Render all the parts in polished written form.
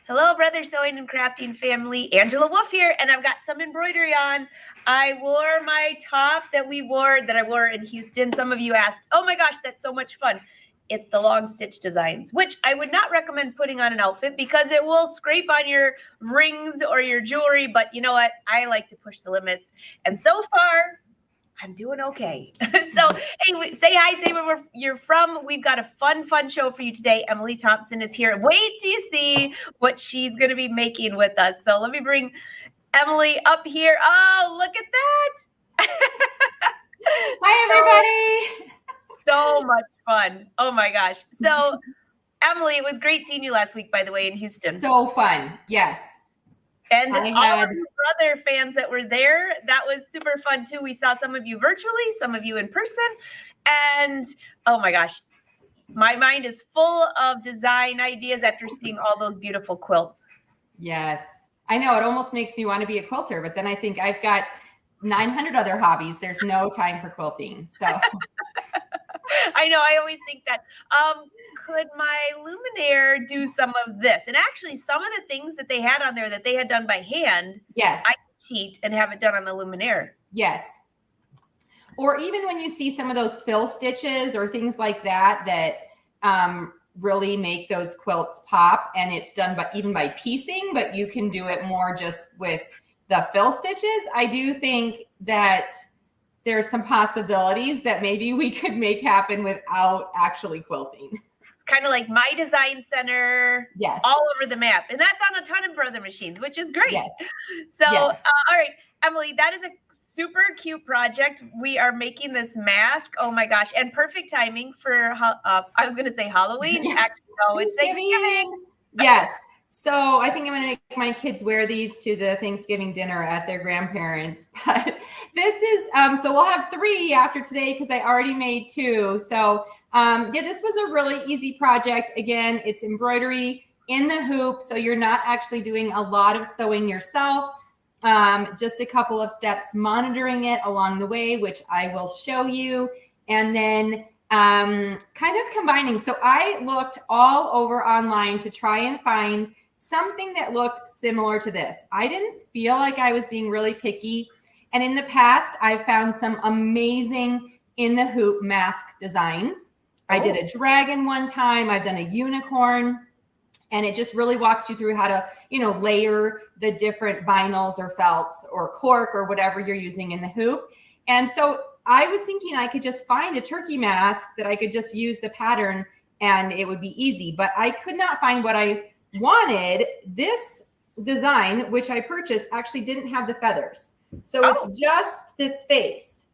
Hello, brother sewing and crafting family. Angela Wolf here, and I've got some embroidery on. I wore my top that I wore in Houston. Some of you asked, oh my gosh, that's so much fun. It's the long stitch designs, which I would not recommend putting on an outfit because it will scrape on your rings or your jewelry. But you know what? I like to push the limits. And so far, I'm doing okay. So, hey, say hi, say where you're from. We've got a fun show for you today. Emily Thompson is here. Wait till you see what she's going to be making with us. So let me bring Emily up here. Oh, look at that. Hi, everybody. So much fun. Oh, my gosh. So, Emily, it was great seeing you last week, by the way, in Houston. So fun. Yes. And all of you brother fans that were there, that was super fun too. We saw some of you virtually, some of you in person. And oh my gosh, my mind is full of design ideas after seeing all those beautiful quilts. Yes, I know. It almost makes me want to be a quilter, but then I think I've got 900 other hobbies. There's no time for quilting. So I know. I always think that, could my luminaire do some of this? And actually, some of the things that they had on there that they had done by hand, yes, I can cheat and have it done on the luminaire. Yes. Or even when you see some of those fill stitches or things like that, really make those quilts pop, and it's done even by piecing, but you can do it more just with the fill stitches. I do think that there's some possibilities that maybe we could make happen without actually quilting. It's kind of like my design center, yes, all over the map. And that's on a ton of brother machines, which is great. Yes. So, yes. All right, Emily, that is a super cute project. We are making this mask. Oh my gosh. And perfect timing for, I was going to say Halloween. Yeah. Actually, no, it's Thanksgiving. Yes. So I think I'm going to make my kids wear these to the Thanksgiving dinner at their grandparents. But this is, so we'll have 3 after today because I already made 2. So yeah, this was a really easy project. Again, it's embroidery in the hoop. So you're not actually doing a lot of sewing yourself. Just a couple of steps monitoring it along the way, which I will show you. And then kind of combining. So I looked all over online to try and find something that looked similar to this. I didn't feel like I was being really picky. And in the past, I've found some amazing in the hoop mask designs. Oh. I did a dragon one time. I've done a unicorn. And it just really walks you through how to, layer the different vinyls or felts or cork or whatever you're using in the hoop. And so I was thinking I could just find a turkey mask that I could just use the pattern and it would be easy. But I could not find what I wanted. This design, which I purchased, actually didn't have the feathers. So it's just this face.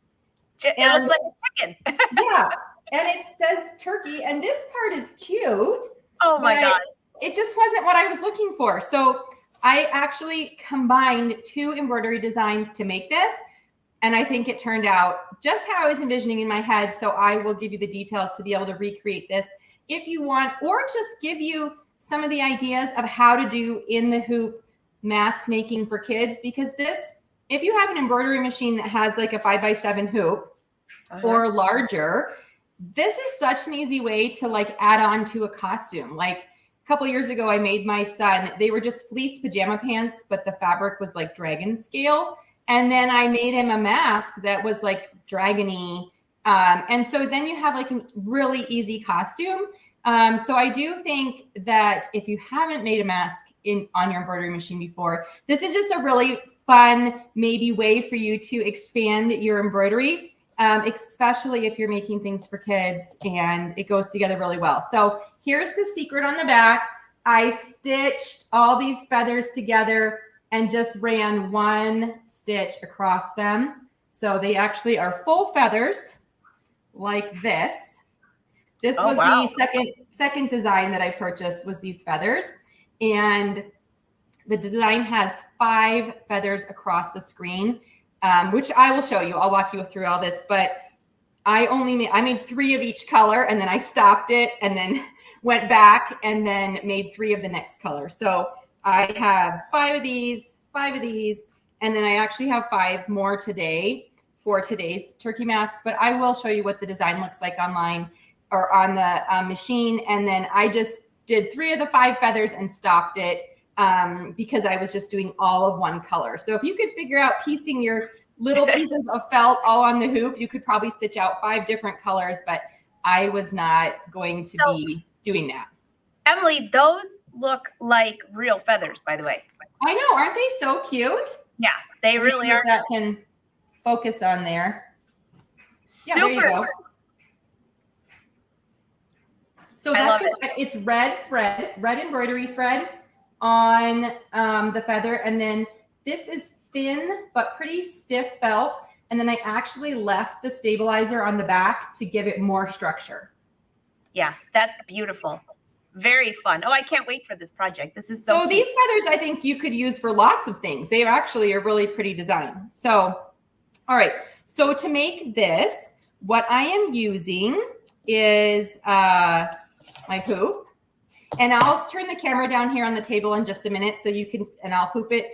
It looks like a chicken. Yeah. And it says turkey. And this part is cute. Oh my God. It just wasn't what I was looking for. So I actually combined 2 embroidery designs to make this. And I think it turned out just how I was envisioning in my head. So I will give you the details to be able to recreate this if you want, or just give you some of the ideas of how to do in the hoop mask making for kids. Because this, if you have an embroidery machine that has like a 5x7 hoop or larger, this is such an easy way to like add on to a costume. Like a couple years ago, I made my son, they were just fleece pajama pants, but the fabric was like dragon scale. And then I made him a mask that was like dragony. And so then you have like a really easy costume. So I do think that if you haven't made a mask on your embroidery machine before, this is just a really fun, maybe way for you to expand your embroidery, especially if you're making things for kids and it goes together really well. So here's the secret on the back. I stitched all these feathers together and just ran 1 stitch across them. So they actually are full feathers like this. This was the second design that I purchased was these feathers. And the design has 5 feathers across the screen, which I will show you. I'll walk you through all this, but I made 3 of each color and then I stopped it and then went back and then made 3 of the next color. So I have 5 of these, and then I actually have 5 more today for today's turkey mask, but I will show you what the design looks like online or on the machine. And then I just did 3 of the 5 feathers and stopped it because I was just doing all of one color. So if you could figure out piecing your little pieces of felt all on the hoop, you could probably stitch out 5 different colors, but I was not going to be doing that. Emily, those look like real feathers, by the way. I know, aren't they so cute? Yeah, they really are. That can focus on there. Super. Yeah, there you go. So that's just, it's red thread, red embroidery thread on the feather. And then this is thin, but pretty stiff felt. And then I actually left the stabilizer on the back to give it more structure. Yeah, that's beautiful. Very fun. Oh, I can't wait for this project. This is so these feathers, I think you could use for lots of things. They actually are really pretty design. So, all right. So to make this, what I am using is my hoop. And I'll turn the camera down here on the table in just a minute so you can, and I'll hoop it.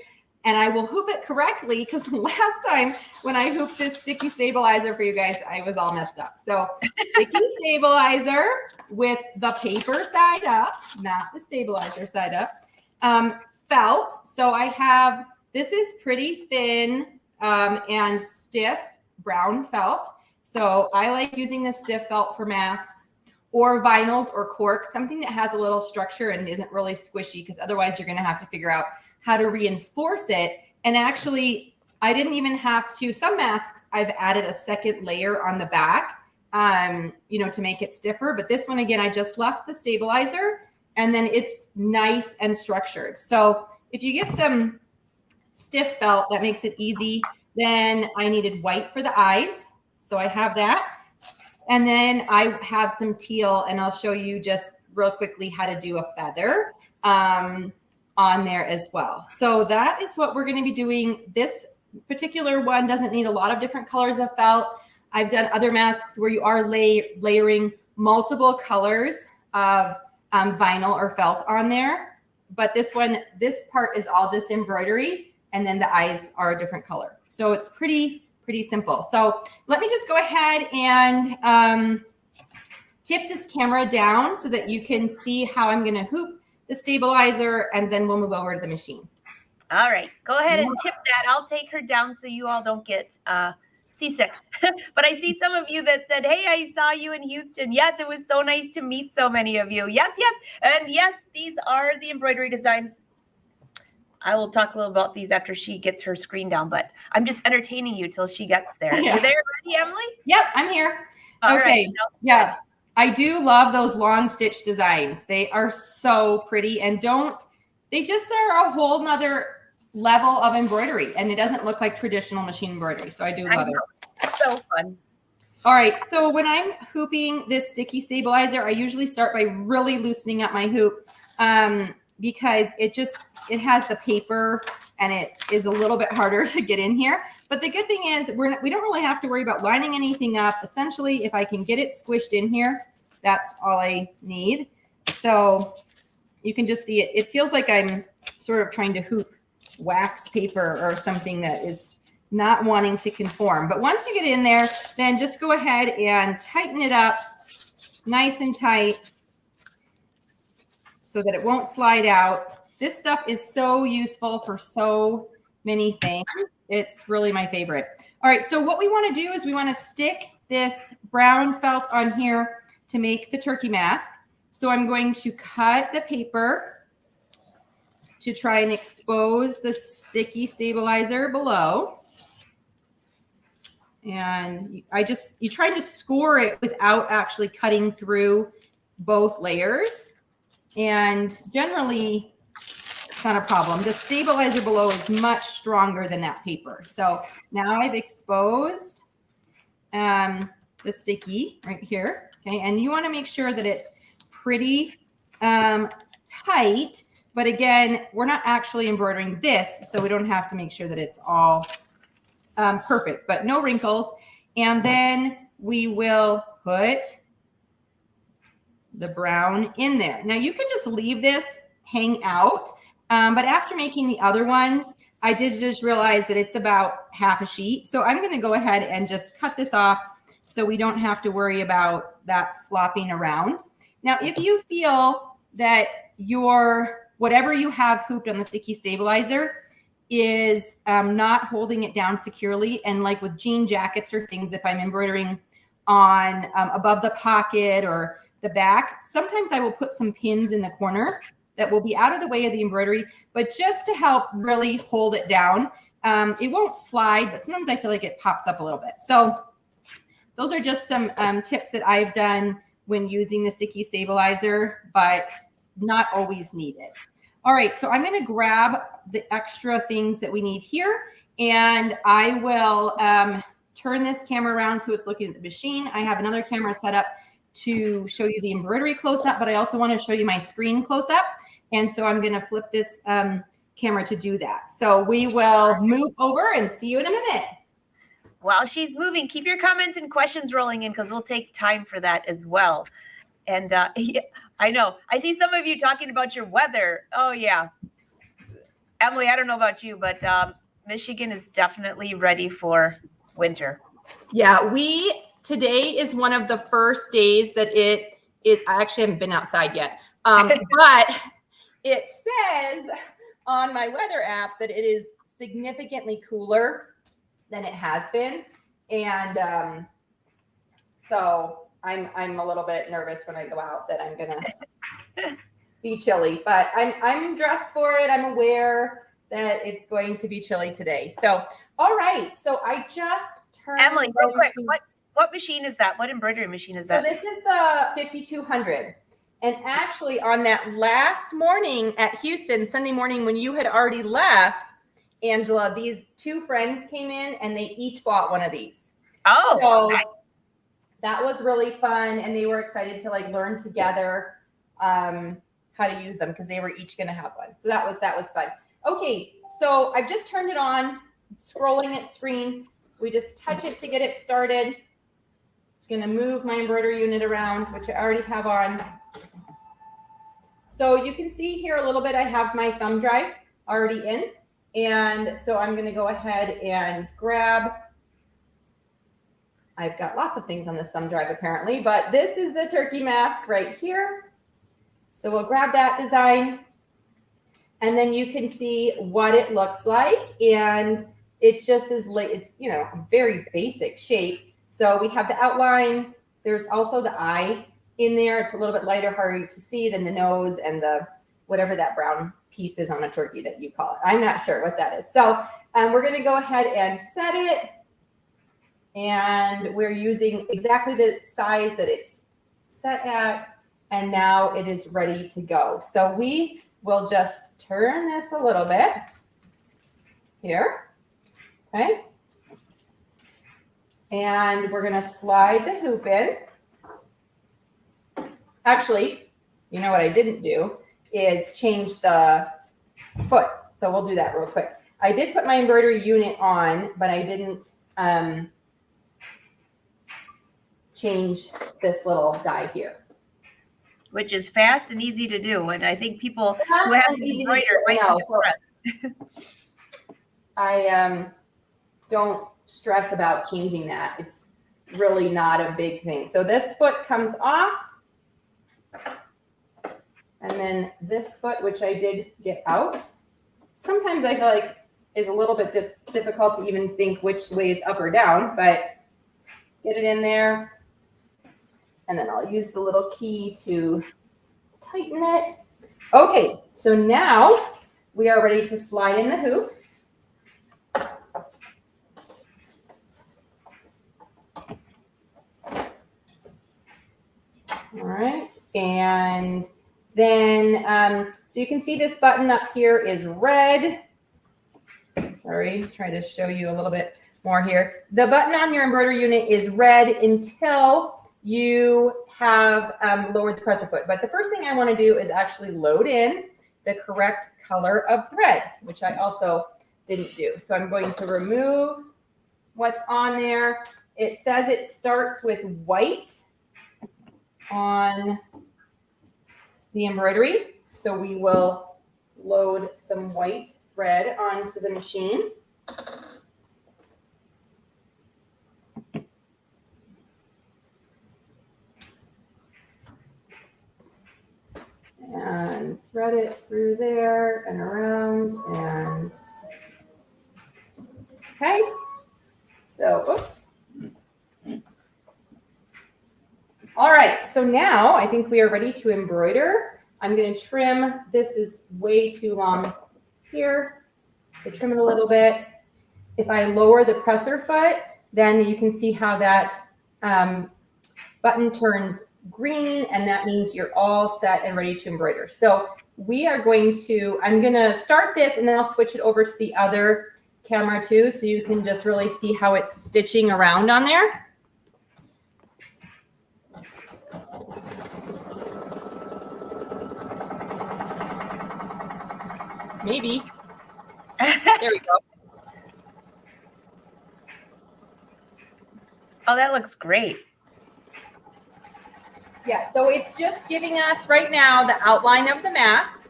And I will hoop it correctly because last time when I hooped this sticky stabilizer for you guys, I was all messed up. So sticky stabilizer with the paper side up, not the stabilizer side up. Felt. So I have, this is pretty thin and stiff brown felt. So I like using the stiff felt for masks or vinyls or cork, something that has a little structure and isn't really squishy, because otherwise you're going to have to figure out how to reinforce it. And actually, I didn't even have to, some masks, I've added a second layer on the back, to make it stiffer. But this one, again, I just left the stabilizer and then it's nice and structured. So if you get some stiff felt, that makes it easy. Then I needed white for the eyes. So I have that. And then I have some teal, and I'll show you just real quickly how to do a feather on there as well. So that is what we're going to be doing. This particular one doesn't need a lot of different colors of felt. I've done other masks where you are layering multiple colors of vinyl or felt on there. But this one, this part is all just embroidery, and then the eyes are a different color. So it's pretty simple. So let me just go ahead and tip this camera down so that you can see how I'm going to hoop the stabilizer, and then we'll move over to the machine. All right, go ahead and tip that. I'll take her down so you all don't get seasick. But I see some of you that said, hey, I saw you in Houston. Yes, it was so nice to meet so many of you. Yes. And yes, these are the embroidery designs. I will talk a little about these after she gets her screen down, but I'm just entertaining you till she gets there. Yeah. You there ready, Emily? Yep, I'm here. All okay. Right. Yeah. I do love those long stitch designs. They are so pretty, and they just are a whole nother level of embroidery, and it doesn't look like traditional machine embroidery. So I do love it. So fun. All right. So when I'm hooping this sticky stabilizer, I usually start by really loosening up my hoop because it has the paper and it is a little bit harder to get in here. But the good thing is we don't really have to worry about lining anything up. Essentially, if I can get it squished in here, that's all I need. So you can just see it. It feels like I'm sort of trying to hoop wax paper or something that is not wanting to conform. But once you get in there, then just go ahead and tighten it up nice and tight so that it won't slide out. This stuff is so useful for so many things. It's really my favorite. All right, so what we want to do is we want to stick this brown felt on here to make the turkey mask. So I'm going to cut the paper to try and expose the sticky stabilizer below. And you try to score it without actually cutting through both layers. And generally, it's not a problem. The stabilizer below is much stronger than that paper. So now I've exposed the sticky right here. Okay, and you want to make sure that it's pretty tight. But again, we're not actually embroidering this, so we don't have to make sure that it's all perfect, but no wrinkles. And then we will put the brown in there. Now you can just leave this hang out, but after making the other ones, I did just realize that it's about half a sheet. So I'm going to go ahead and just cut this off so we don't have to worry about that flopping around. Now, if you feel that your whatever you have hooped on the sticky stabilizer is not holding it down securely. And like with jean jackets or things, if I'm embroidering on above the pocket or the back, sometimes I will put some pins in the corner that will be out of the way of the embroidery, but just to help really hold it down. It won't slide, but sometimes I feel like it pops up a little bit. So those are just some tips that I've done when using the sticky stabilizer, but not always needed. All right, so I'm going to grab the extra things that we need here, and I will turn this camera around so it's looking at the machine. I have another camera set up to show you the embroidery close up, but I also want to show you my screen close up. And so I'm going to flip this camera to do that. So we will move over and see you in a minute. While she's moving, keep your comments and questions rolling in because we'll take time for that as well. And yeah, I know. I see some of you talking about your weather. Oh, yeah. Emily, I don't know about you, but Michigan is definitely ready for winter. Yeah, today is one of the first days that I actually haven't been outside yet. But it says on my weather app that it is significantly cooler than it has been. And so I'm a little bit nervous when I go out that I'm gonna be chilly, but I'm dressed for it. I'm aware that it's going to be chilly today. So, all right. So I just turned. Emily, real quick, what machine is that? What embroidery machine is that? So this is the 5200. And actually on that last morning at Houston, Sunday morning, when you had already left, Angela, these two friends came in and they each bought one of these. Oh, so nice. That was really fun. And they were excited to like learn together how to use them because they were each going to have one. So that was fun. Okay. So I've just turned it on, scrolling its screen. We just touch it to get it started. It's going to move my embroidery unit around, which I already have on. So you can see here a little bit, I have my thumb drive already in. And so I'm going to go ahead and grab, I've got lots of things on this thumb drive apparently, but this is the turkey mask right here. So we'll grab that design and then you can see what it looks like. And it just is like, it's, you know, very basic shape. So we have the outline. There's also the eye in there. It's a little bit lighter, harder to see than the nose and the whatever that brown piece is on a turkey that you call it. I'm not sure what that is. So we're going to go ahead and set it. And we're using exactly the size that it's set at. And now it is ready to go. So we will just turn this a little bit here. Okay. And we're going to slide the hoop in. Actually, you know what I didn't do is change the foot. So we'll do that real quick. I did put my embroidery unit on, but I didn't change this little die here. Which is fast and easy to do. And I think people who have embroidered might be impressed. I don't stress about changing that. It's really not a big thing. So this foot comes off. And then this foot, which I did get out. Sometimes I feel like is a little bit difficult to even think which way is up or down, but get it in there. And then I'll use the little key to tighten it. Okay, so now we are ready to slide in the hoop. All right, and then, so you can see this button up here is red. Sorry, try to show you a little bit more here. The button on your embroidery unit is red until you have lowered the presser foot. But the first thing I want to do is actually load in the correct color of thread, which I also didn't do. So I'm going to remove what's on there. It says it starts with white on the embroidery. So we will load some white thread onto the machine. and thread it through there and around and okay. So, oops. All right, so now I think we are ready to embroider. I'm going to trim. This is way too long here, so trim it a little bit. If I lower the presser foot, then you can see how that button turns green, and that means you're all set and ready to embroider. So we are going to, I'm going to start this, and then I'll switch it over to the other camera too, so you can just really see how it's stitching around on there. Maybe. There we go. Oh, that looks great. Yeah, so it's just giving us right now the outline of the mask.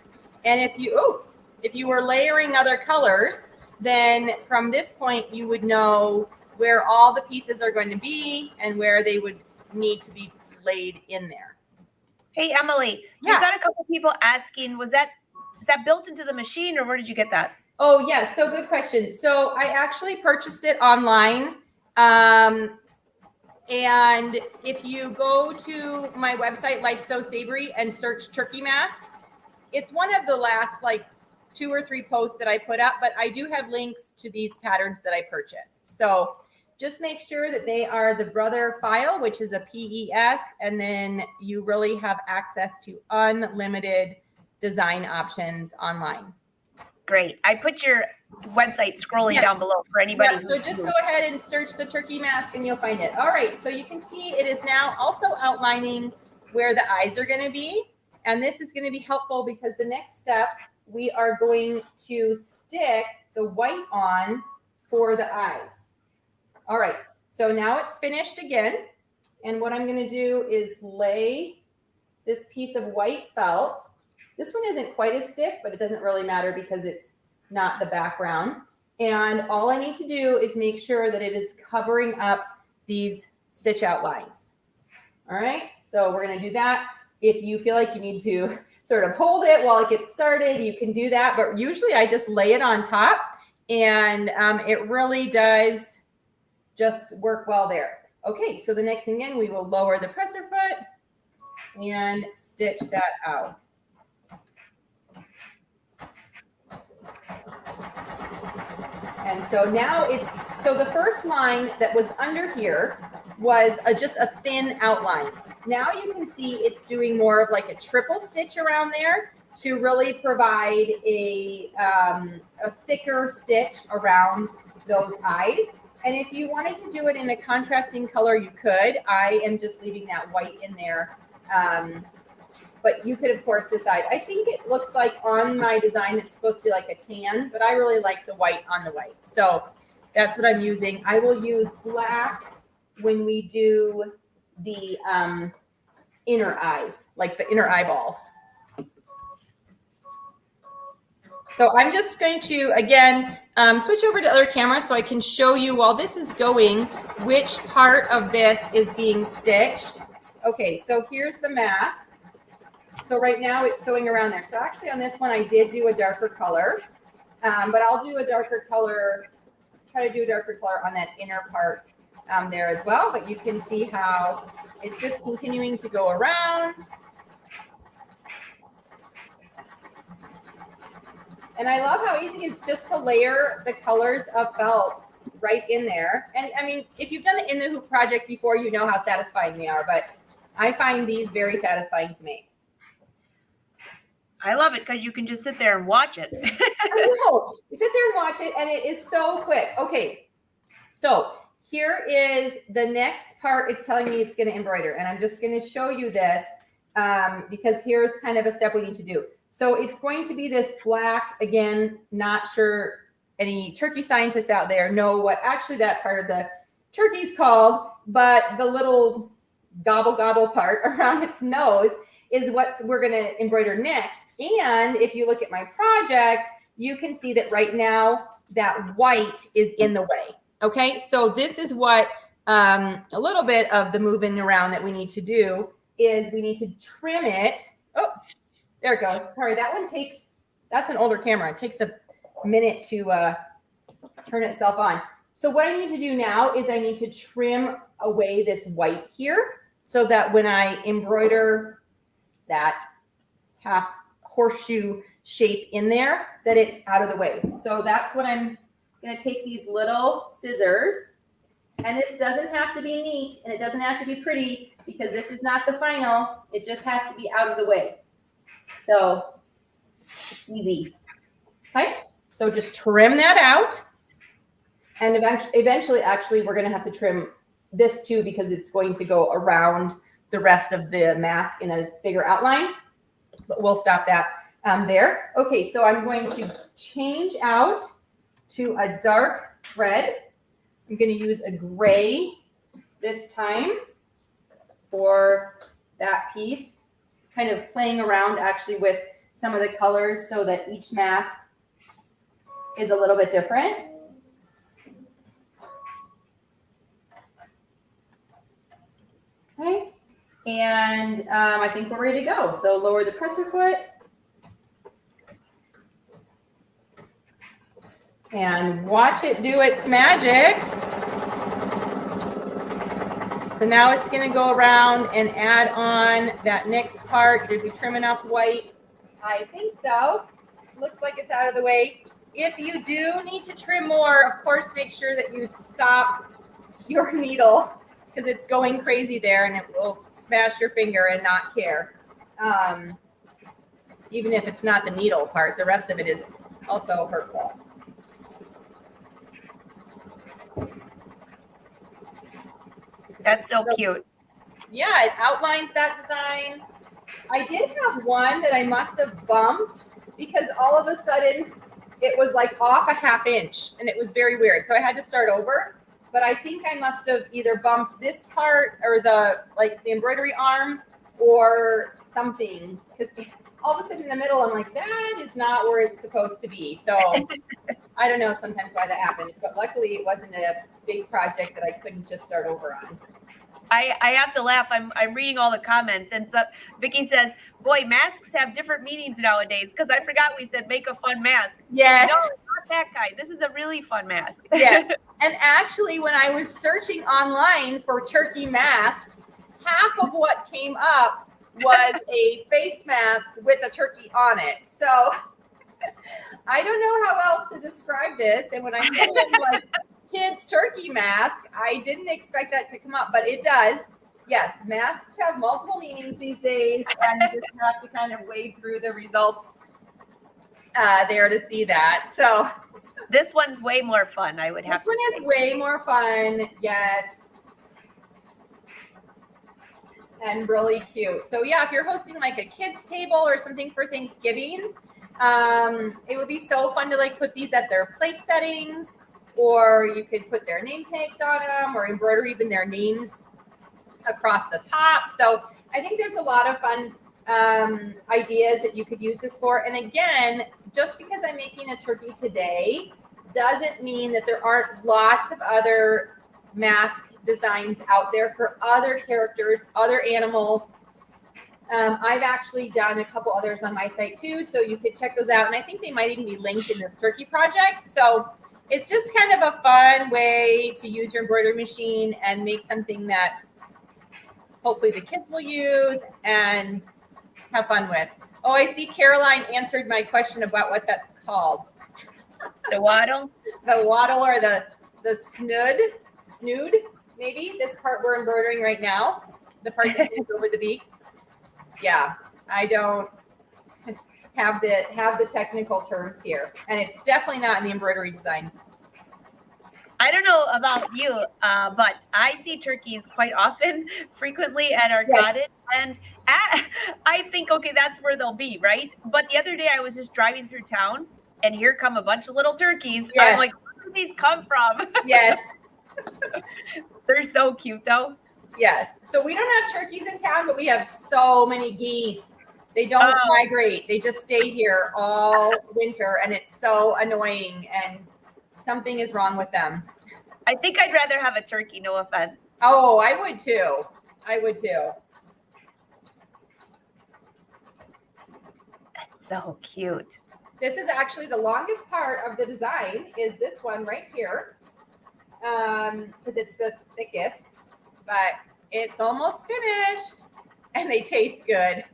And if you were layering other colors, then from this point you would know where all the pieces are going to be and where they would need to be laid in there. Hey, Emily, Yeah. you got a couple people asking, is that built into the machine, or where did you get that? Oh, yes. So good question. So I actually purchased it online. And if you go to my website, Life So Savory, and search turkey mask, it's one of the last like 2 or 3 posts that I put up, but I do have links to these patterns that I purchased. So just make sure that they are the Brother file, which is a PES, and then you really have access to unlimited design options online. Great. I put your website scrolling Yes. down below for anybody. Yeah, so just go ahead and search the turkey mask and you'll find it. All right, so you can see it is now also outlining where the eyes are going to be. And this is going to be helpful because the next step, we are going to stick the white on for the eyes. All right, so now it's finished again. And what I'm going to do is lay this piece of white felt. This one isn't quite as stiff, but it doesn't really matter because it's not the background. And all I need to do is make sure that it is covering up these stitch outlines. All right, so we're going to do that. If you feel like you need to sort of hold it while it gets started, you can do that. But usually I just lay it on top, and it really does just work well there. Okay, so the next thing, again, we will lower the presser foot and stitch that out. And so now so the first line that was under here was just a thin outline. Now you can see it's doing more of like a triple stitch around there to really provide a thicker stitch around those eyes. And if you wanted to do it in a contrasting color, you could. I am just leaving that white in there. But you could, of course, decide. I think it looks like on my design, it's supposed to be like a tan, but I really like the white on the white. So that's what I'm using. I will use black when we do the inner eyes, like the inner eyeballs. So I'm just going to, again, switch over to other camera so I can show you while this is going, which part of this is being stitched. Okay, so here's the mask. So right now it's sewing around there. So actually on this one, I did do a darker color, but I'll do a darker color, try to do a darker color on that inner part there as well. But you can see how it's just continuing to go around. And I love how easy it is just to layer the colors of felt right in there. And I mean, if you've done it in the hoop project before, you know how satisfying they are, but I find these very satisfying to make. I love it because you can just sit there and watch it. I know. You sit there and watch it, and it is so quick. Okay, so here is the next part. It's telling me it's going to embroider, and I'm just going to show you this because here's kind of a step we need to do. So it's going to be this black, again, not sure any turkey scientists out there know what actually that part of the turkey's called, but the little gobble gobble part around its nose is what we're going to embroider next. And if you look at my project, you can see that right now that white is in the way. Okay, so this is what a little bit of the moving around that we need to do is we need to trim it. Oh, There it goes. Sorry, that's an older camera. It takes a minute to turn itself on. So what I need to do now is I need to trim away this white here so that when I embroider that half horseshoe shape in there, that it's out of the way. So that's what I'm going to take these little scissors, and this doesn't have to be neat and it doesn't have to be pretty because this is not the final. It just has to be out of the way. So easy. Okay. So just trim that out. And eventually, actually, we're going to have to trim this too because it's going to go around the rest of the mask in a bigger outline. But we'll stop that there. Okay, so I'm going to change out to a dark red. I'm going to use a gray this time for that piece, kind of playing around actually with some of the colors so that each mask is a little bit different. Okay, and I think we're ready to go. So lower the presser foot. And watch it do its magic. So now it's going to go around and add on that next part. Did we trim enough white? I think so. Looks like it's out of the way. If you do need to trim more, of course, make sure that you stop your needle because it's going crazy there and it will smash your finger and not care. Even if it's not the needle part, the rest of it is also hurtful. That's so cute. Yeah, it outlines that design. I did have one that I must have bumped because all of a sudden it was like off a ½ inch and it was very weird. So I had to start over. But I think I must have either bumped this part or the embroidery arm or something. Because all of a sudden in the middle, I'm like, that is not where it's supposed to be. So I don't know sometimes why that happens. But luckily it wasn't a big project that I couldn't just start over on. I have to laugh. I'm reading all the comments, and so Vicki says, "Boy, masks have different meanings nowadays." Because I forgot we said make a fun mask. Yes. No, not that guy. This is a really fun mask. Yes. And actually, when I was searching online for turkey masks, half of what came up was a face mask with a turkey on it. So I don't know how else to describe this. And when I put in like kids turkey mask, I didn't expect that to come up, but it does. Yes, masks have multiple meanings these days, and you just have to kind of wade through the results there to see that. So this one's way more fun, I would have to say. This one is way more fun, yes. And really cute. So yeah, if you're hosting like a kids table or something for Thanksgiving, it would be so fun to like put these at their plate settings. Or you could put their name tags on them or embroider even their names across the top. So I think there's a lot of fun ideas that you could use this for. And again, just because I'm making a turkey today doesn't mean that there aren't lots of other mask designs out there for other characters, other animals. I've actually done a couple others on my site too, so you could check those out. And I think they might even be linked in this turkey project. So it's just kind of a fun way to use your embroidery machine and make something that hopefully the kids will use and have fun with. Oh, I see Caroline answered my question about what that's called. The waddle? The waddle or the snood, maybe. This part we're embroidering right now, the part that goes over the beak. Yeah, I don't have the technical terms here, and it's definitely not in the embroidery design. I don't know about you, but I see turkeys quite often, frequently at our cottage, and I think, okay, that's where they'll be, right? But the other day I was just driving through town, and here come a bunch of little turkeys. Yes. I'm like, where do these come from? Yes. They're so cute, though. Yes. So we don't have turkeys in town, but we have so many geese. They don't migrate. They just stay here all winter, and it's so annoying, and something is wrong with them. I think I'd rather have a turkey, no offense. Oh, I would too. I would too. So cute. This is actually the longest part of the design is this one right here. Because it's the thickest, but it's almost finished and they taste good.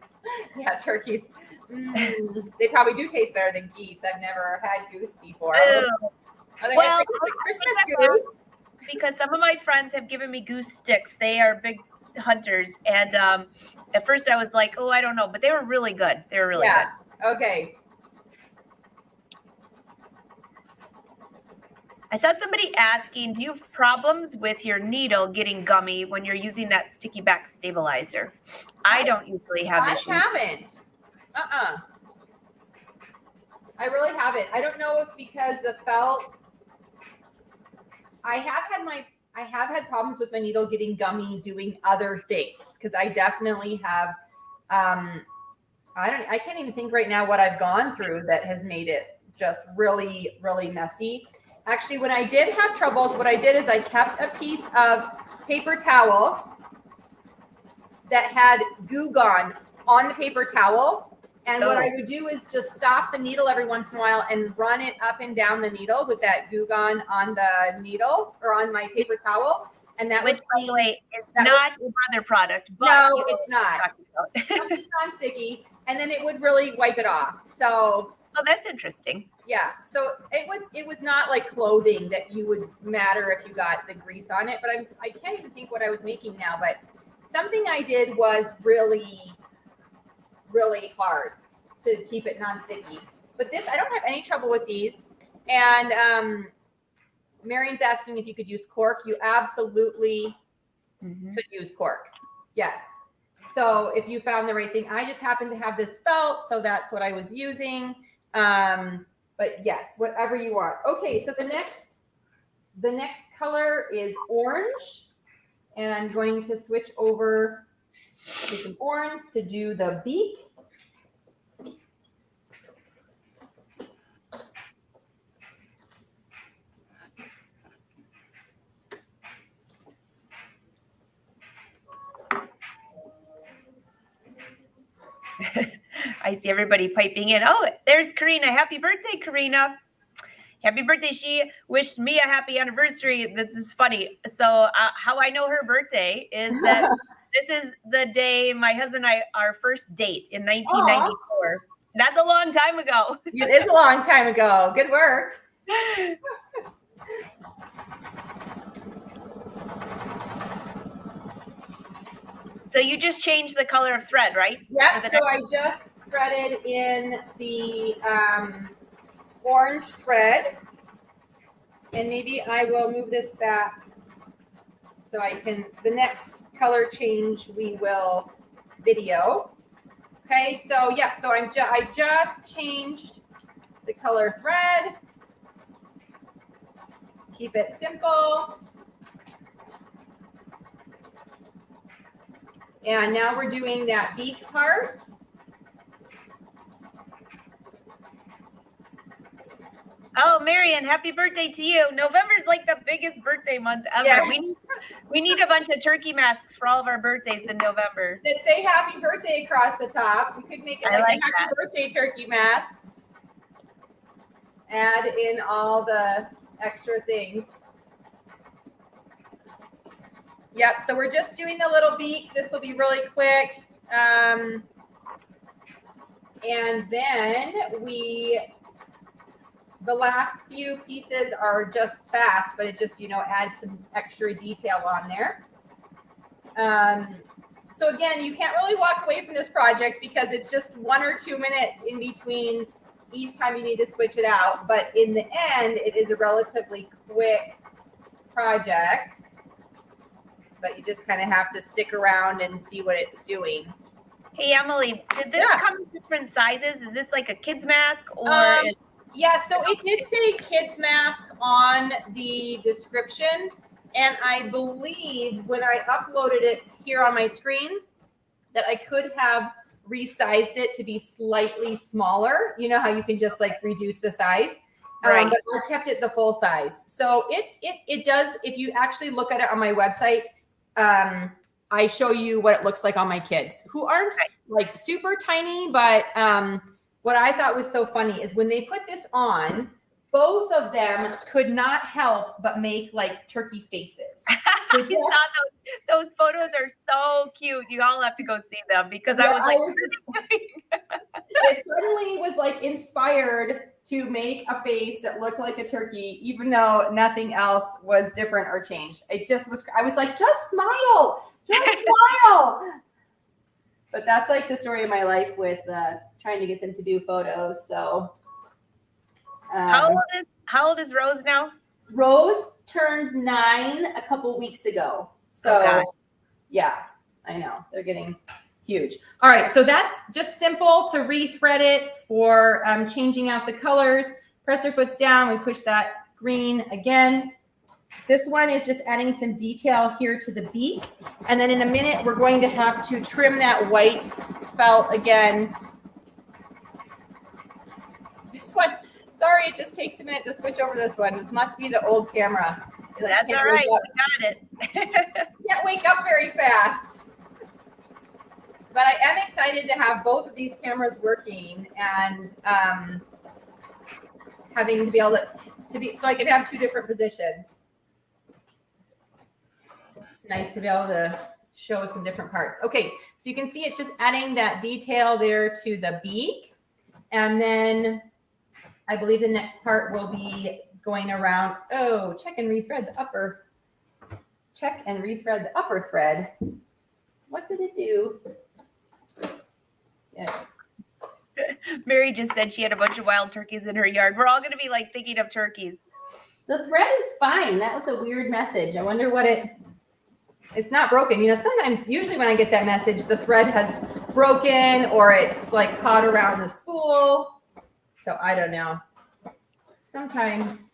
Yeah, turkeys. They probably do taste better than geese. I've never had goose before. Well, It's a Christmas goose. Because some of my friends have given me goose sticks. They are big hunters. And at first I was like, oh, I don't know, but they were really good. They were really good. Okay. I saw somebody asking, do you have problems with your needle getting gummy when you're using that sticky back stabilizer? I don't usually have issues. I haven't. I really haven't. I don't know if because the felt, I have had problems with my needle getting gummy doing other things because I definitely have, I can't even think right now what I've gone through that has made it just really, really messy. Actually, when I did have troubles, what I did is I kept a piece of paper towel that had Goo Gone on the paper towel. And what I would do is just stop the needle every once in a while and run it up and down the needle with that Goo Gone on the needle or on my paper towel. And that would clean. Wait, it's not a brother product. But no, it's not. It's non-sticky. And then it would really wipe it off. So. Oh, that's interesting. Yeah. So it was not like clothing that you would matter if you got the grease on it, but I can't even think what I was making now, but something I did was really, really hard to keep it non-sticky. But this, I don't have any trouble with these. And Marion's asking if you could use cork. You absolutely could use cork. Yes. So if you found the right thing, I just happened to have this felt, so that's what I was using. But yes, whatever you want. Okay, so the next color is orange, and I'm going to switch over to some orange to do the beak. I see everybody piping in. Oh, there's Karina. Happy birthday, Karina. Happy birthday. She wished me a happy anniversary. This is funny. So how I know her birthday is that this is the day my husband and I, our first date in 1994. Aww. That's a long time ago. It is a long time ago. Good work. So you just changed the color of thread, right? Yep. So I just threaded in the orange thread, and maybe I will move this back so I can, the next color change we will video. Okay. So yeah, so I just changed the color thread. Keep it simple. And now we're doing that beak part. Oh, Marion, happy birthday to you. November's like the biggest birthday month ever. Yes. We need a bunch of turkey masks for all of our birthdays in November. That say happy birthday across the top. We could make it like a happy birthday turkey mask. Add in all the extra things. Yep, so we're just doing the little beak. This will be really quick. And then the last few pieces are just fast, but it just, adds some extra detail on there. So again, you can't really walk away from this project because it's just 1 or 2 minutes in between each time you need to switch it out. But in the end, it is a relatively quick project. But you just kind of have to stick around and see what it's doing. Hey, Emily, did this come in different sizes? Is this like a kid's mask or? Yeah, so it did say kids mask on the description. And I believe when I uploaded it here on my screen that I could have resized it to be slightly smaller. You know how you can just like reduce the size. Right. But I kept it the full size. So it does, if you actually look at it on my website, I show you what it looks like on my kids who aren't like super tiny, but what I thought was so funny is when they put this on, both of them could not help but make like turkey faces. I saw those photos are so cute. You all have to go see them because I was like, it suddenly was like inspired to make a face that looked like a turkey, even though nothing else was different or changed. It just was, I was like, just smile, But that's like the story of my life with trying to get them to do photos. So how old is Rose now? Rose turned 9 a couple weeks ago. So yeah, I know they're getting huge. All right, so that's just simple to rethread it for changing out the colors. Press your foots down. We push that green again. This one is just adding some detail here to the beak. And then in a minute, we're going to have to trim that white felt again. This one, sorry, it just takes a minute to switch over this one. This must be the old camera. That's all right, we got it. Can't wake up very fast. But I am excited to have both of these cameras working and having to be able to be, so I could have 2 different positions. It's nice to be able to show some different parts. Okay, so you can see it's just adding that detail there to the beak. And then I believe the next part will be going around. Oh, check and rethread the upper thread. What did it do? Yeah. Mary just said she had a bunch of wild turkeys in her yard. We're all going to be like thinking of turkeys. The thread is fine. That was a weird message. I wonder what it's not broken. You know, sometimes, usually when I get that message, the thread has broken or it's like caught around the spool. So I don't know. Sometimes.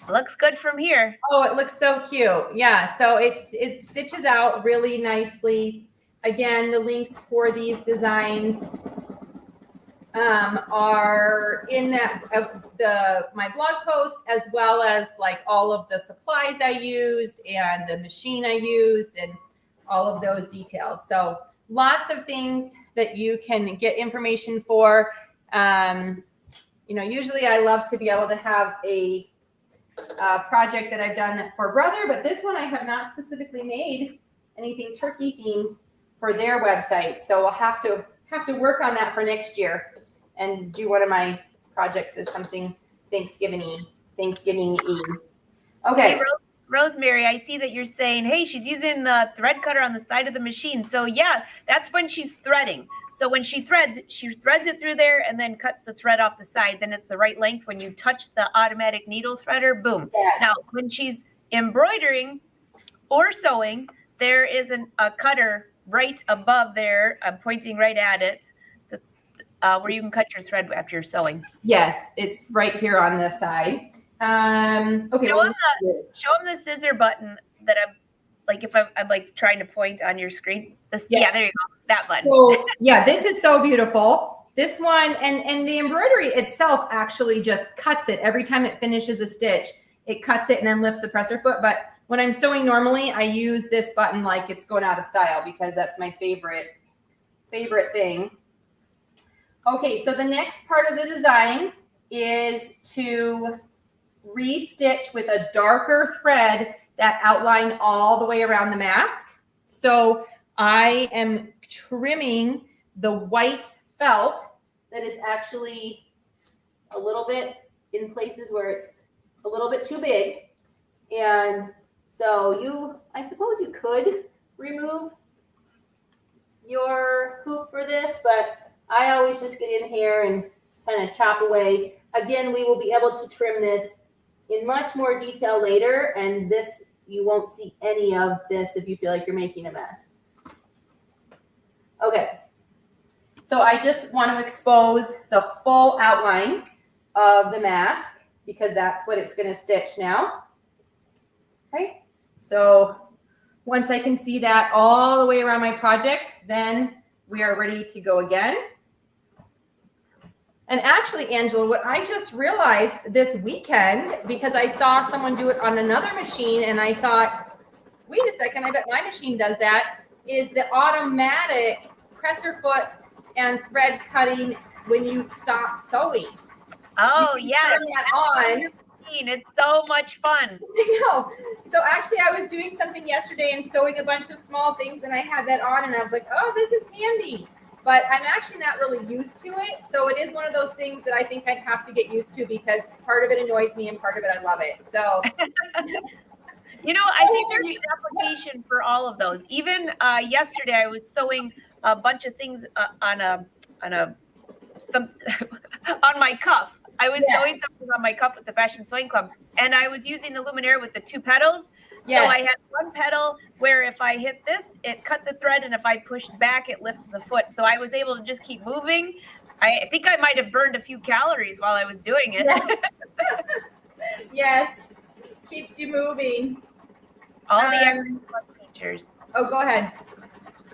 Looks good from here. Oh, it looks so cute. Yeah. So it stitches out really nicely. Again, the links for these designs are in my blog post, as well as like all of the supplies I used and the machine I used and all of those details. So lots of things that you can get information for. You know, usually I love to be able to have a project that I've done for Brother, but this one I have not specifically made anything turkey themed for their website. So we'll have to work on that for next year and do one of my projects as something Thanksgiving-y. Okay. Hey, Rosemary, I see that you're saying, hey, she's using the thread cutter on the side of the machine. So yeah, that's when she's threading. So when she threads it through there and then cuts the thread off the side. Then it's the right length. When you touch the automatic needle threader, boom. Yes. Now, when she's embroidering or sewing, there is a cutter right above there. I'm pointing right at it, where you can cut your thread after you're sewing. Yes, it's right here on this side. Okay. Show them the scissor button that I'm like, if I'm like trying to point on your screen. Yes. Yeah, there you go. That button. So yeah, this is so beautiful. This one and the embroidery itself actually just cuts it every time it finishes a stitch. It cuts it and then lifts the presser foot. But when I'm sewing normally, I use this button like it's going out of style because that's my favorite thing. Okay, so the next part of the design is to restitch with a darker thread that outline all the way around the mask. So I am trimming the white felt that is actually a little bit in places where it's a little bit too big. And so I suppose you could remove your hoop for this, but I always just get in here and kind of chop away. Again, we will be able to trim this in much more detail later, and this, you won't see any of this if you feel like you're making a mess. Okay, so I just want to expose the full outline of the mask because that's what it's going to stitch now. Okay, so once I can see that all the way around my project, then we are ready to go again. And actually, Angela, what I just realized this weekend, because I saw someone do it on another machine and I thought, wait a second, I bet my machine does that, is the automatic presser foot and thread cutting when you stop sewing. Oh, you yes. turn that on. It's so much fun. I know. So actually, I was doing something yesterday and sewing a bunch of small things, and I had that on, and I was like, oh, this is handy. But I'm actually not really used to it. So it is one of those things that I think I'd have to get used to, because part of it annoys me and part of it I love it. So You know, I think there's an application for all of those. Even yesterday, I was sewing a bunch of things on my cuff. I was sewing something on my cuff with the Fashion Sewing Club, and I was using the Luminaire with the 2 pedals. So I had one pedal where if I hit this, it cut the thread, and if I pushed back, it lifted the foot. So I was able to just keep moving. I think I might have burned a few calories while I was doing it. Yes, yes. Keeps you moving. All the extra fun features. Oh, go ahead.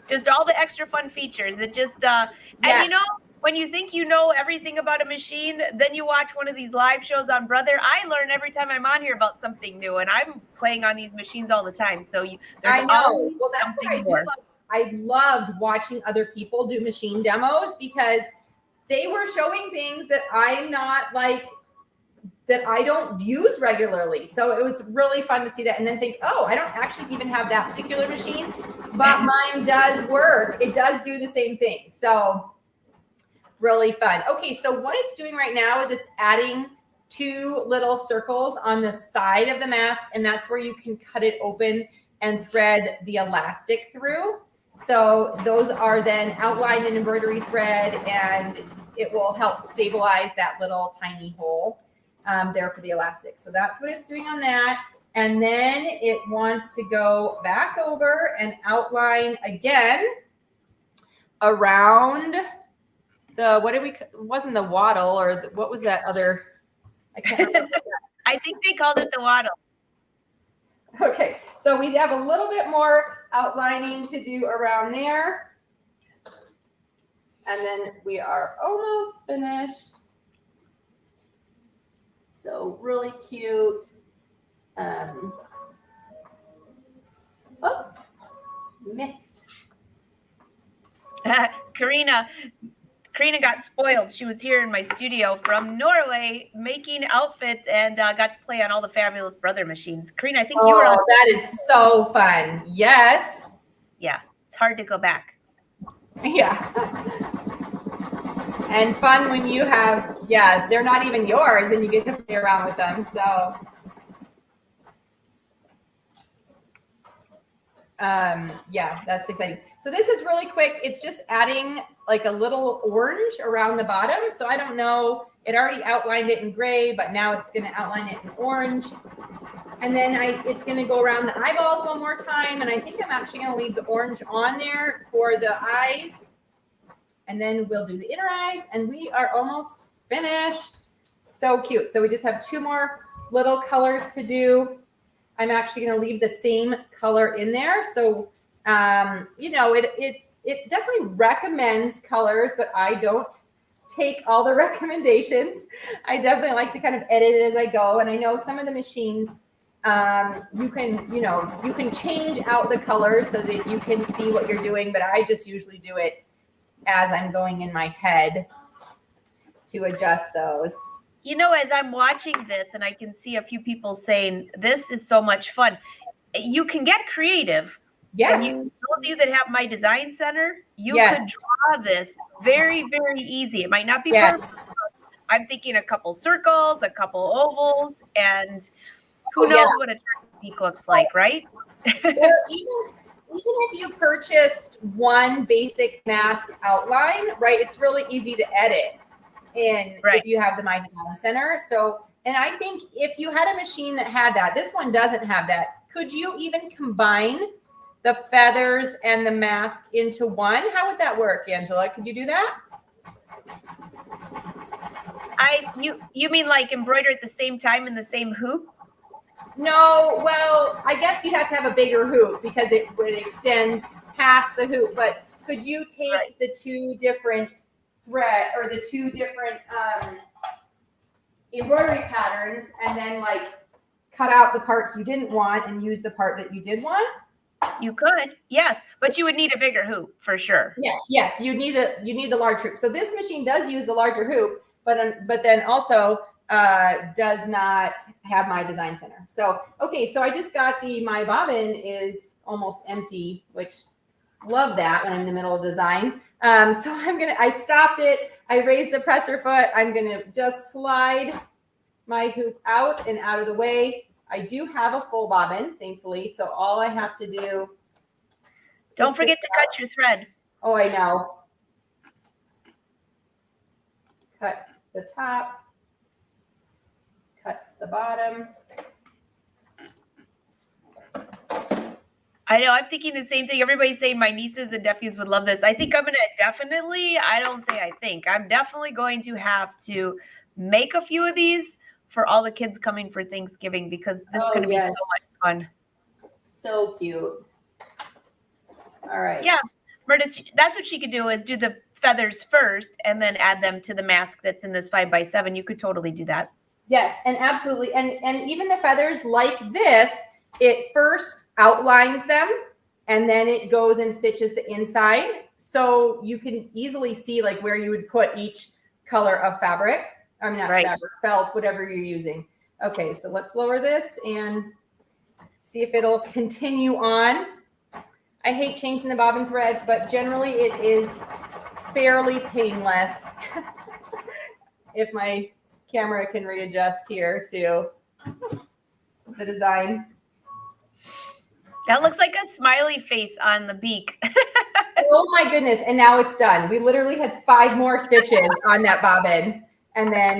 Just all the extra fun features. It just, and you know, when you think you know everything about a machine, then you watch one of these live shows on Brother. I learn every time I'm on here about something new, and I'm playing on these machines all the time. So there's I know. Well, that's what I do. I loved watching other people do machine demos, because they were showing things that I'm not like, that I don't use regularly. So it was really fun to see that, and then think, oh, I don't actually even have that particular machine, but mine does work. It does do the same thing. So really fun. Okay, so what it's doing right now is it's adding 2 little circles on the side of the mask, and that's where you can cut it open and thread the elastic through. So those are then outlined in embroidery thread, and it will help stabilize that little tiny hole there for the elastic. So that's what it's doing on that. And then it wants to go back over and outline again around the, wasn't the waddle, or what was that other? I can't remember. I think they called it the waddle. Okay, so we have a little bit more outlining to do around there. And then we are almost finished. So really cute. Missed. Karina got spoiled. She was here in my studio from Norway making outfits, and got to play on all the fabulous Brother machines. Karina, I think you were on. Oh, that is so fun. Yes. Yeah, it's hard to go back. Yeah. And fun when you have, they're not even yours and you get to play around with them. So, that's exciting. So this is really quick. It's just adding like a little orange around the bottom. So I don't know, it already outlined it in gray, but now it's going to outline it in orange. And then it's going to go around the eyeballs one more time. And I think I'm actually going to leave the orange on there for the eyes. And then we'll do the inner eyes, and we are almost finished. So cute. So we just have 2 more little colors to do. I'm actually going to leave the same color in there. So, you know, it definitely recommends colors, but I don't take all the recommendations. I definitely like to kind of edit it as I go. And I know some of the machines, you can change out the colors so that you can see what you're doing, but I just usually do it as I'm going in my head to adjust those. You know, as I'm watching this, and I can see a few people saying, this is so much fun. You can get creative. Yes. And those of you that have my design center, you could draw this very, very easy. It might not be perfect. I'm thinking a couple circles, a couple ovals, and who knows what a technique looks like, right? Even if you purchased one basic mask outline, right, it's really easy to edit if you have the My Design Center. So, and I think if you had a machine that had that, this one doesn't have that, could you even combine the feathers and the mask into one? How would that work, Angela? Could you do that? You mean like embroider at the same time in the same hoop? No, well, I guess you'd have to have a bigger hoop because it would extend past the hoop. But could you take the 2 different thread or the 2 different embroidery patterns and then like cut out the parts you didn't want and use the part that you did want? You could, yes, but you would need a bigger hoop for sure. Yes, you need the large hoop. So this machine does use the larger hoop, but then also does not have my design center. So okay, so I just got my bobbin is almost empty, which love that when I'm in the middle of design. So I stopped it. I raised the presser foot. I'm gonna just slide my hoop out and out of the way. I do have a full bobbin, thankfully. So all I have to do. Don't forget to cut your thread. Oh, I know. Cut the top, cut the bottom. I know, I'm thinking the same thing. Everybody's saying my nieces and nephews would love this. I think I'm going to definitely, I don't say I think, I'm definitely going to have to make a few of these for all the kids coming for Thanksgiving, because this is going to be so much fun. So cute. All right. Yeah, Myrtis, that's what she could do, is do the feathers first and then add them to the mask that's in this 5x7. You could totally do that. Yes, and absolutely. And even the feathers like this, it first outlines them and then it goes and stitches the inside. So you can easily see like where you would put each color of fabric. I mean, not fabric, felt, whatever you're using. Okay, so let's lower this and see if it'll continue on. I hate changing the bobbin thread, but generally it is fairly painless. If my camera can readjust here to the design. That looks like a smiley face on the beak. Oh my goodness. And now it's done. We literally had 5 more stitches on that bobbin and then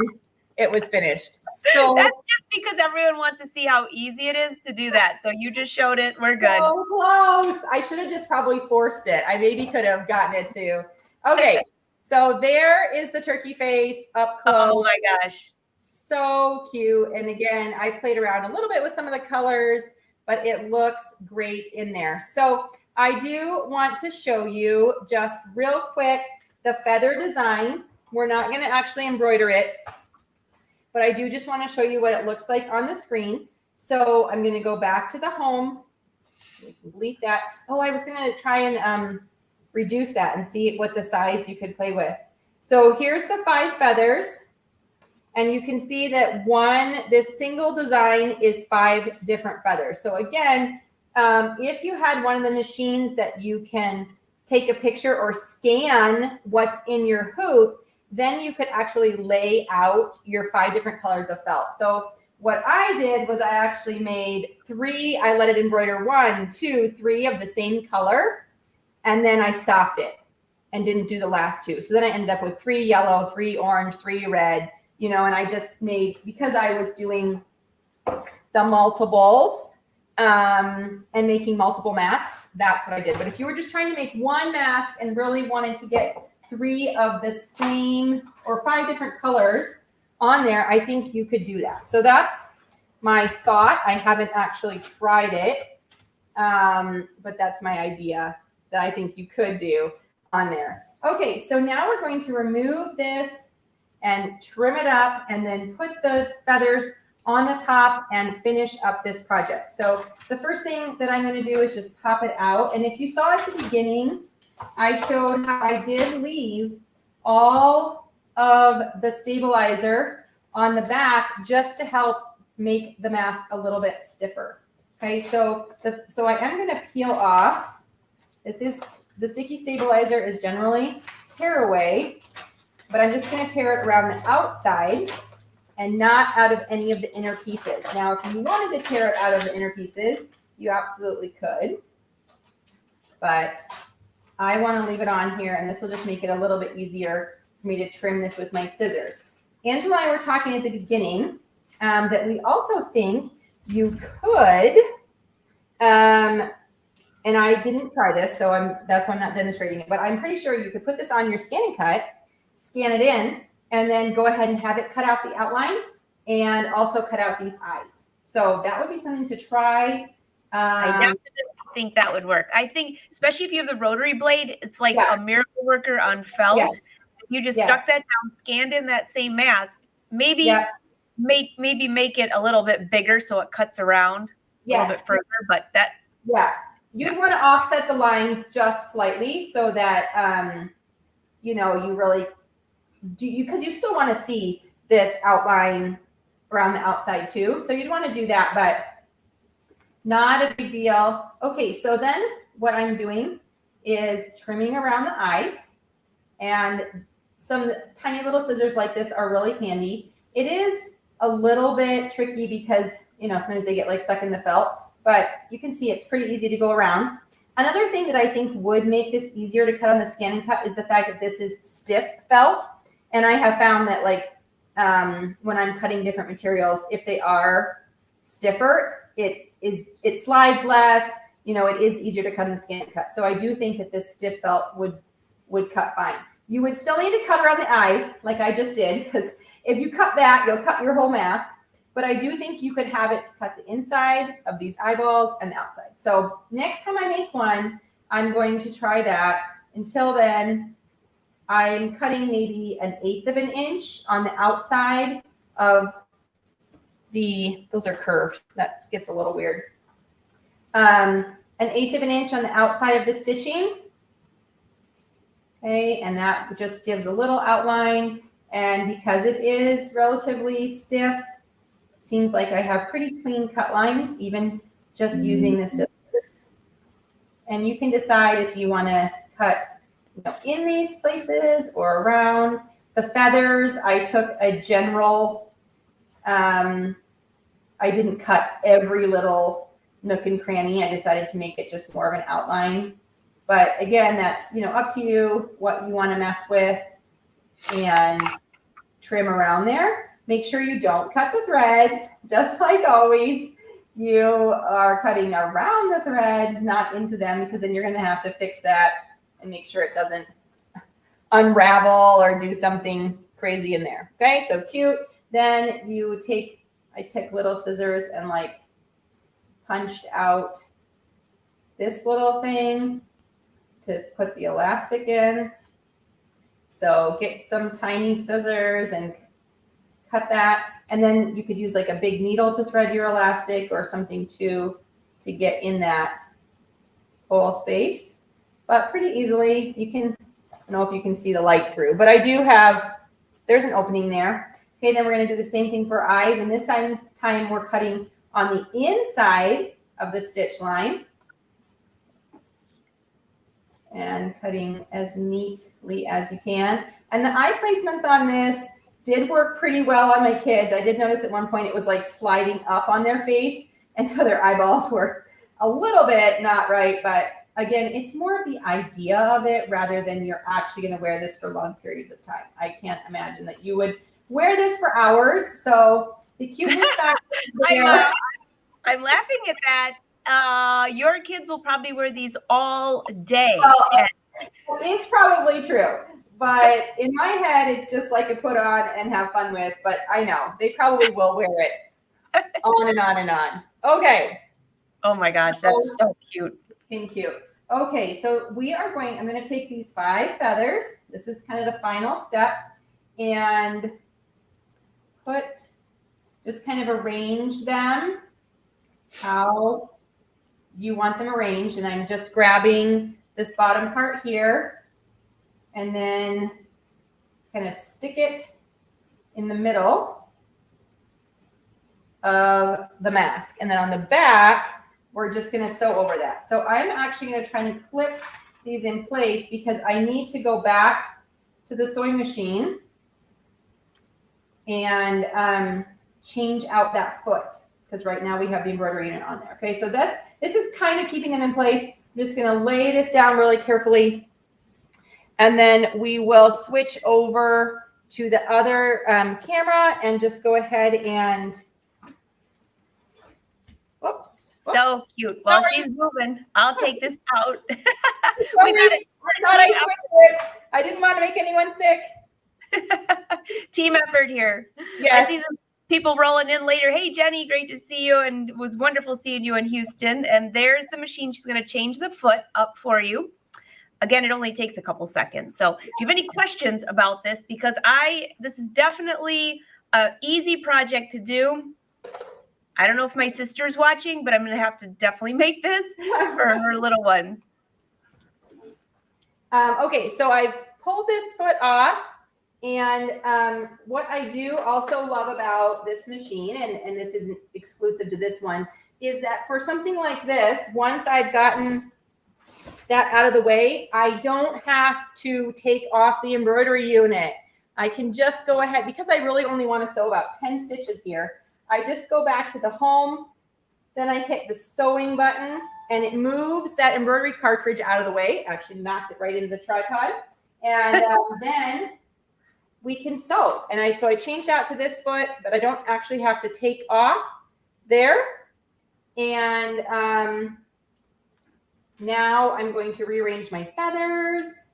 it was finished. So that's just because everyone wants to see how easy it is to do that. So you just showed it. We're good. So close. I should have just probably forced it. I maybe could have gotten it too. Okay. So there is the turkey face up close. Oh my gosh. So cute. And again, I played around a little bit with some of the colors, but it looks great in there. So I do want to show you just real quick the feather design. We're not going to actually embroider it, but I do just want to show you what it looks like on the screen. So I'm going to go back to the home. We can delete that. Oh, I was going to try and reduce that and see what the size you could play with. So here's the 5 feathers. And you can see that this single design is 5 different feathers. So again, if you had one of the machines that you can take a picture or scan what's in your hoop, then you could actually lay out your 5 different colors of felt. So what I did was I actually made 3. I let it embroider 1, 2, 3 of the same color. And then I stopped it and didn't do the last 2. So then I ended up with 3 yellow, 3 orange, 3 red. You know, and I just made, because I was doing the multiples and making multiple masks, that's what I did. But if you were just trying to make one mask and really wanted to get 3 of the same or 5 different colors on there, I think you could do that. So that's my thought. I haven't actually tried it, but that's my idea that I think you could do on there. Okay, so now we're going to remove this and trim it up and then put the feathers on the top and finish up this project. So the first thing that I'm going to do is just pop it out. And if you saw at the beginning, I showed how I did leave all of the stabilizer on the back just to help make the mask a little bit stiffer. Okay, so I am going to peel off. This is the sticky stabilizer is generally tear away. But I'm just going to tear it around the outside and not out of any of the inner pieces. Now, if you wanted to tear it out of the inner pieces, you absolutely could. But I want to leave it on here, and this will just make it a little bit easier for me to trim this with my scissors. Angela and I were talking at the beginning that we also think you could, and I didn't try this, so that's why I'm not demonstrating it, but I'm pretty sure you could put this on your scan and cut, scan it in, and then go ahead and have it cut out the outline and also cut out these eyes. So that would be something to try. I definitely think that would work. I think, especially if you have the rotary blade, it's like a miracle worker on felt. Yes. You just stuck that down, scanned in that same mask, maybe make it a little bit bigger so it cuts around a little bit further, but that. You'd want to offset the lines just slightly so that, you know, you really do, because you still want to see this outline around the outside too. So you'd want to do that, but not a big deal. Okay, so then what I'm doing is trimming around the eyes, and some tiny little scissors like this are really handy. It is a little bit tricky because, you know, sometimes they get like stuck in the felt, but you can see it's pretty easy to go around. Another thing that I think would make this easier to cut on the Scan and Cut is the fact that this is stiff felt. And I have found that like when I'm cutting different materials, if they are stiffer, it slides less, you know, it is easier to cut in the Scan and Cut. So I do think that this stiff felt would cut fine. You would still need to cut around the eyes like I just did, because if you cut that, you'll cut your whole mask. But I do think you could have it to cut the inside of these eyeballs and the outside. So next time I make one, I'm going to try that. Until then, I'm cutting maybe 1/8 of an inch on the outside of those are curved. That gets a little weird. 1/8 of an inch on the outside of the stitching. Okay, and that just gives a little outline. And because it is relatively stiff, seems like I have pretty clean cut lines, even just using the scissors. And you can decide if you want to cut, you know, in these places or around. The feathers, I took a general, I didn't cut every little nook and cranny. I decided to make it just more of an outline. But again, that's, you know, up to you what you want to mess with, and trim around there. Make sure you don't cut the threads. Just like always, you are cutting around the threads, not into them, because then you're going to have to fix that and make sure it doesn't unravel or do something crazy in there. Okay, so cute. Then you take, I took little scissors and like punched out this little thing to put the elastic in. So get some tiny scissors and cut that. And then you could use like a big needle to thread your elastic or something to get in that whole space. But pretty easily, you can, I don't know if you can see the light through, but I do have, there's an opening there. Okay, then we're gonna do the same thing for eyes. And this time we're cutting on the inside of the stitch line. And cutting as neatly as you can. And the eye placements on this did work pretty well on my kids. I did notice at one point it was like sliding up on their face, and so their eyeballs were a little bit not right. But again, it's more of the idea of it rather than you're actually going to wear this for long periods of time. I can't imagine that you would wear this for hours. So the cuteness factor there. I'm laughing at that. Your kids will probably wear these all day. Well, it's probably true, but in my head, it's just like a put on and have fun with. But I know they probably will wear it on and on and on. Okay. Oh my gosh, that's so cute. Thank you. Okay, so I'm going to take these 5 feathers. This is kind of the final step, and just kind of arrange them how you want them arranged. And I'm just grabbing this bottom part here and then kind of stick it in the middle of the mask. And then on the back, we're just going to sew over that. So I'm actually going to try and clip these in place because I need to go back to the sewing machine and change out that foot, because right now we have the embroidery unit on there. Okay, so this is kind of keeping them in place. I'm just going to lay this down really carefully, and then we will switch over to the other camera and just go ahead and whoops. So cute. While she's moving, I'll take this out. I switched it. I didn't want to make anyone sick. Team effort here. Yes. I see some people rolling in later. Hey, Jenny, great to see you. And it was wonderful seeing you in Houston. And there's the machine. She's going to change the foot up for you. Again, it only takes a couple seconds. So if you have any questions about this, because this is definitely an easy project to do. I don't know if my sister's watching, but I'm going to have to definitely make this for her little ones. Okay, so I've pulled this foot off. And what I do also love about this machine, and this isn't exclusive to this one, is that for something like this, once I've gotten that out of the way, I don't have to take off the embroidery unit. I can just go ahead, because I really only want to sew about 10 stitches here. I just go back to the home, then I hit the sewing button, and it moves that embroidery cartridge out of the way. Actually knocked it right into the tripod. And then we can sew. And so I changed out to this foot, but I don't actually have to take off there. And now I'm going to rearrange my feathers.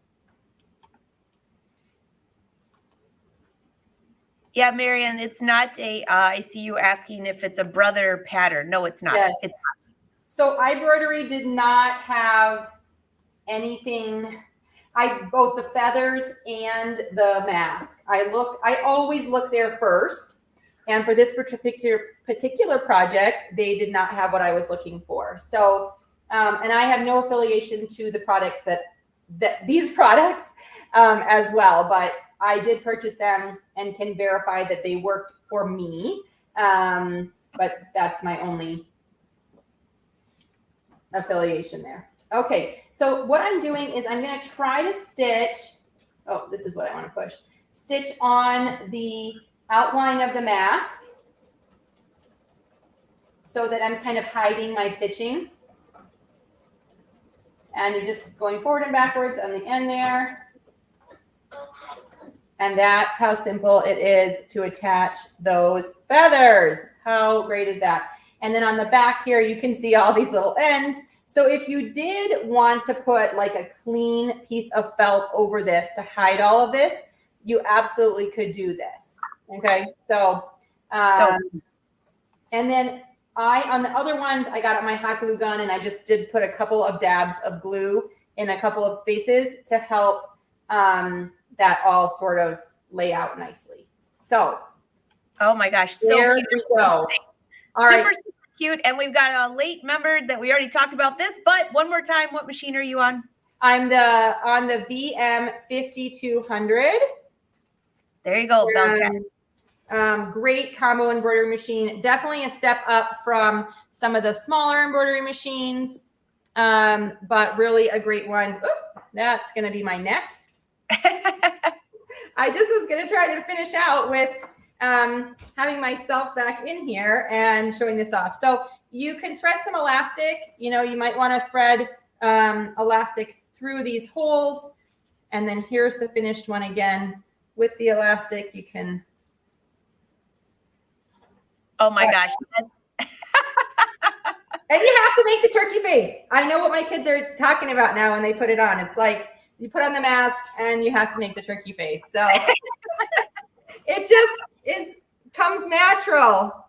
Yeah, Marian, it's not a, I see you asking if it's a brother pattern. No, it's not. Yes. It's not. So iBroidery did not have anything, both the feathers and the mask. I always look there first. And for this particular project, they did not have what I was looking for. So, and I have no affiliation to the products these products as well, but I did purchase them and can verify that they worked for me. But that's my only affiliation there. Okay, so what I'm doing is I'm going to try to stitch. Oh, this is what I want to push. Stitch on the outline of the mask so that I'm kind of hiding my stitching. And you're just going forward and backwards on the end there. And that's how simple it is to attach those feathers. How great is that? And then on the back here, you can see all these little ends. So if you did want to put like a clean piece of felt over this to hide all of this, you absolutely could do this. Okay. So, and then on the other ones, I got my hot glue gun and I just did put a couple of dabs of glue in a couple of spaces to help that all sort of lay out nicely. So, oh my gosh, so there cute. we go. All super, right. super cute. And we've got a late member that we already talked about this, but one more time, what machine are you on? I'm on the VM 5200. There you go, Bellcat. Great combo embroidery machine. Definitely a step up from some of the smaller embroidery machines, but really a great one. Oop, that's going to be my neck. I just was going to try to finish out with having myself back in here and showing this off. So you can thread some elastic. You know, you might want to thread elastic through these holes. And then here's the finished one again with the elastic. You can. Oh my gosh. And you have to make the turkey face. I know what my kids are talking about now when they put it on. It's like you put on the mask and you have to make the turkey face. So it just comes natural.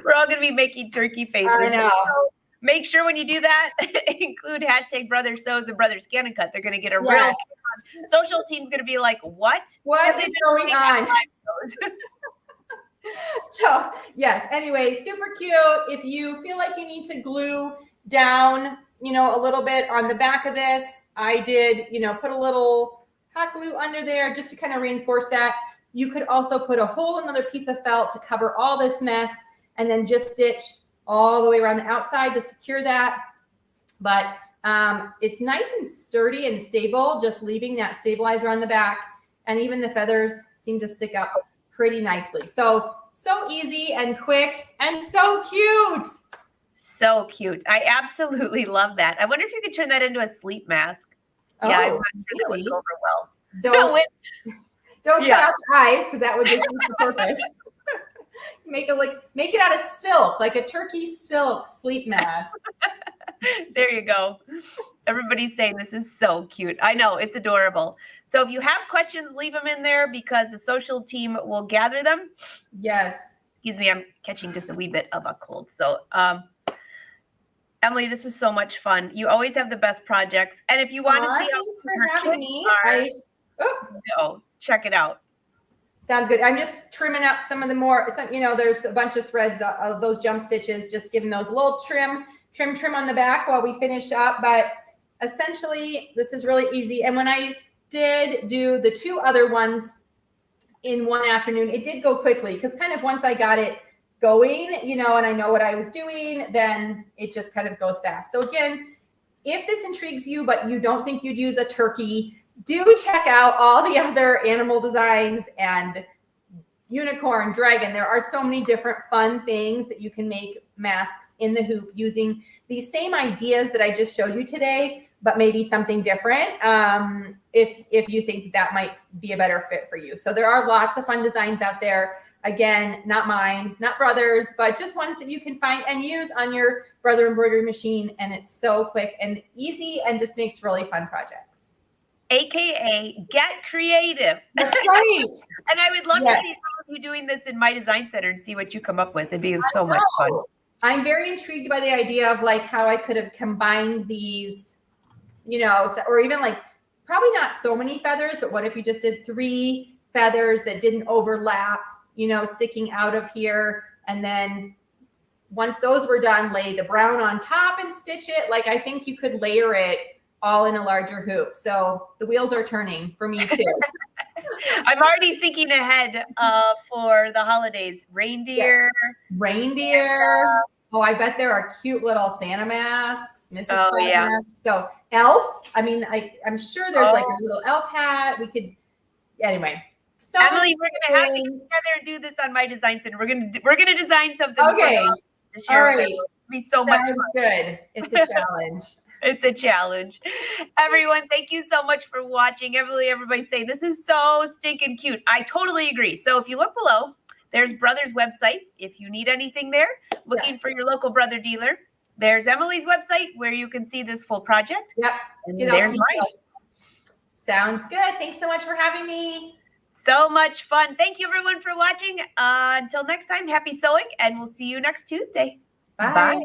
We're all going to be making turkey faces. I know. So make sure when you do that, include hashtag Brother Sews and Brothers Scan and Cut. They're going to get a real social team's going to be like, what? What is going on? So yes, anyway, super cute. If you feel like you need to glue down, you know, a little bit on the back of this, I did, you know, put a little hot glue under there just to kind of reinforce that. You could also put a whole another piece of felt to cover all this mess and then just stitch all the way around the outside to secure that. But it's nice and sturdy and stable, just leaving that stabilizer on the back. And even the feathers seem to stick up pretty nicely. So easy and quick and so cute. So cute. I absolutely love that. I wonder if you could turn that into a sleep mask. Oh, yeah, I'm not sure that would go over well. Don't cut out the eyes because that would defeat the purpose. Make it out of silk, like a turkey silk sleep mask. There you go. Everybody's saying this is so cute. I know, it's adorable. So if you have questions, leave them in there because the social team will gather them. Yes. Excuse me, I'm catching just a wee bit of a cold. So, Emily, this was so much fun. You always have the best projects. And if you want to see how thanks for having me. check it out. Sounds good. I'm just trimming up some of the more, there's a bunch of threads of those jump stitches, just giving those a little trim on the back while we finish up. But essentially, this is really easy. And when I did do the 2 other ones in one afternoon, it did go quickly because kind of once I got it going, and I know what I was doing, then it just kind of goes fast. So again, if this intrigues you, but you don't think you'd use a turkey, do check out all the other animal designs and unicorn, dragon. There are so many different fun things that you can make masks in the hoop using these same ideas that I just showed you today, but maybe something different. If you think that might be a better fit for you. So there are lots of fun designs out there. Again, not mine, not Brothers, but just ones that you can find and use on your Brother embroidery machine. And it's so quick and easy and just makes really fun projects. AKA get creative. That's right. And I would love to see some of you doing this in my design center and see what you come up with. It'd be so much fun. I'm very intrigued by the idea of like how I could have combined these, or even like probably not so many feathers, but what if you just did 3 feathers that didn't overlap, sticking out of here. And then once those were done, lay the brown on top and stitch it. Like I think you could layer it all in a larger hoop. So the wheels are turning for me too. I'm already thinking ahead for the holidays. Reindeer. Yes. Reindeer. Oh, I bet there are cute little Santa masks, Mrs. Claus masks. So elf. I mean, I'm sure there's like a little elf hat. We could, anyway. So Emily, we're gonna have to get together and do this on my design center. We're gonna design something. Okay. All right. It'll be so much fun. Good. It's a challenge. It's a challenge. Everyone, thank you so much for watching. Everybody say, this is so stinking cute. I totally agree. So if you look below, there's Brothers' website. If you need anything there, looking for your local Brother dealer. There's Emily's website where you can see this full project. Yep. And there's mine. Sounds good. Thanks so much for having me. So much fun. Thank you everyone for watching. Until next time, happy sewing, and we'll see you next Tuesday. Bye. Bye.